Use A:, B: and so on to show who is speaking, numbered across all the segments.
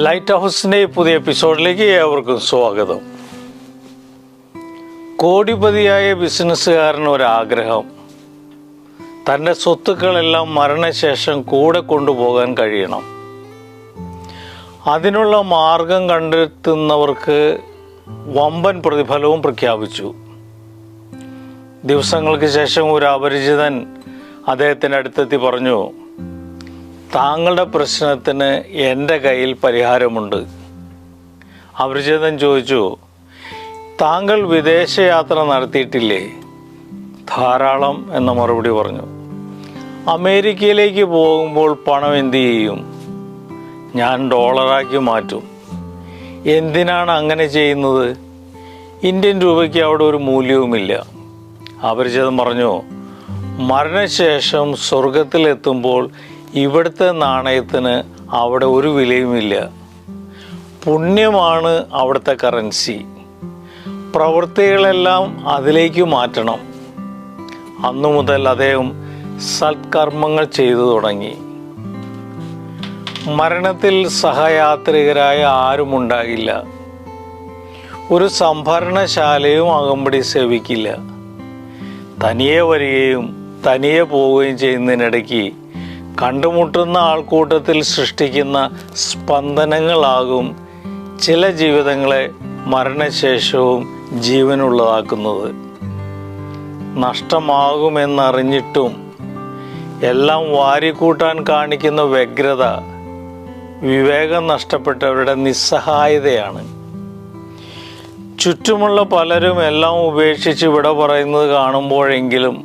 A: Light ഹൗസിൻ്റെ പുതിയ എപ്പിസോഡിലേക്ക് ഏവർക്കും സ്വാഗതം. കോടിപതിയായ ബിസിനസ്സുകാരന് ഒരാഗ്രഹം, തൻ്റെ സ്വത്തുക്കളെല്ലാം മരണശേഷം കൂടെ കൊണ്ടുപോകാൻ കഴിയണം. അതിനുള്ള മാർഗം കണ്ടെത്തുന്നവർക്ക് വമ്പൻ പ്രതിഫലവും പ്രഖ്യാപിച്ചു. ദിവസങ്ങൾക്ക് ശേഷം ഒരു അപരിചിതൻ അദ്ദേഹത്തിൻ്റെ അടുത്തെത്തി പറഞ്ഞു, താങ്കളുടെ പ്രശ്നത്തിന് എൻ്റെ കയ്യിൽ പരിഹാരമുണ്ട്. അപരിചിതൻ ചോദിച്ചു, താങ്കൾ വിദേശയാത്ര നടത്തിയിട്ടില്ലേ? ധാരാളം എന്ന മറുപടി പറഞ്ഞു. അമേരിക്കയിലേക്ക് പോകുമ്പോൾ പണം എന്തു ചെയ്യും? ഞാൻ ഡോളറാക്കി മാറ്റും. എന്തിനാണ് അങ്ങനെ ചെയ്യുന്നത്? ഇന്ത്യൻ രൂപയ്ക്ക് അവിടെ ഒരു മൂല്യവുമില്ല. അപരിചിതൻ പറഞ്ഞു, മരണശേഷം സ്വർഗത്തിലെത്തുമ്പോൾ ഇവിടുത്തെ നാണയത്തിന് അവിടെ ഒരു വിലയുമില്ല. പുണ്യമാണ് അവിടുത്തെ കറൻസി. പ്രവൃത്തികളെല്ലാം അതിലേക്ക് മാറ്റണം. അന്നു മുതൽ അദ്ദേഹം സൽക്കർമ്മങ്ങൾ ചെയ്തു തുടങ്ങി. മരണത്തിൽ സഹയാത്രികരായ ആരുമുണ്ടാകില്ല. ഒരു സംഭരണശാലയും അകമ്പടി സേവിക്കില്ല. തനിയെ വരികയും തനിയെ പോവുകയും ചെയ്യുന്നതിനിടയ്ക്ക് കണ്ടുമുട്ടുന്ന ആൾക്കൂട്ടത്തിൽ സൃഷ്ടിക്കുന്ന സ്പന്ദനങ്ങളാകും ചില ജീവിതങ്ങളെ മരണശേഷവും ജീവനുള്ളതാക്കുന്നത്. നഷ്ടമാകുമെന്നറിഞ്ഞിട്ടും എല്ലാം വാരിക്കൂട്ടാൻ കാണിക്കുന്ന വ്യഗ്രത വിവേകം നഷ്ടപ്പെട്ടവരുടെ നിസ്സഹായതയാണ്. ചുറ്റുമുള്ള പലരും എല്ലാം ഉപേക്ഷിച്ച് വിട പറയുന്നത് കാണുമ്പോഴെങ്കിലും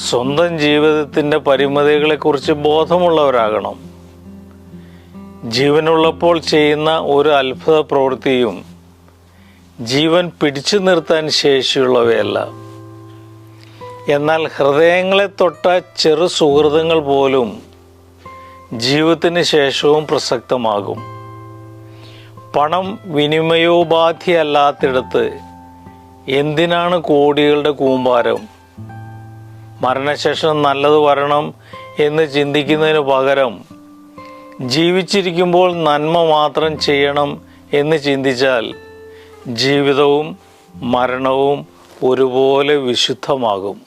A: സ്വന്തം ജീവിതത്തിൻ്റെ പരിമിതികളെക്കുറിച്ച് ബോധമുള്ളവരാകണം. ജീവനുള്ളപ്പോൾ ചെയ്യുന്ന ഒരു അത്ഭുത പ്രവൃത്തിയും ജീവൻ പിടിച്ചു നിർത്താൻ ശേഷിയുള്ളവയല്ല. എന്നാൽ ഹൃദയങ്ങളെ തൊട്ട ചെറു സുഹൃതങ്ങൾ പോലും ജീവിതത്തിന് ശേഷവും പ്രസക്തമാകും. പണം വിനിമയോപാധിയല്ലാത്തിടത്ത് എന്തിനാണ് കോടികളുടെ കൂമ്പാരം? മരണശേഷം നല്ലത് വരണം എന്ന് ചിന്തിക്കുന്നതിന് പകരം ജീവിച്ചിരിക്കുമ്പോൾ നന്മ മാത്രം ചെയ്യണം എന്ന് ചിന്തിച്ചാൽ ജീവിതവും മരണവും ഒരുപോലെ വിശുദ്ധമാകും.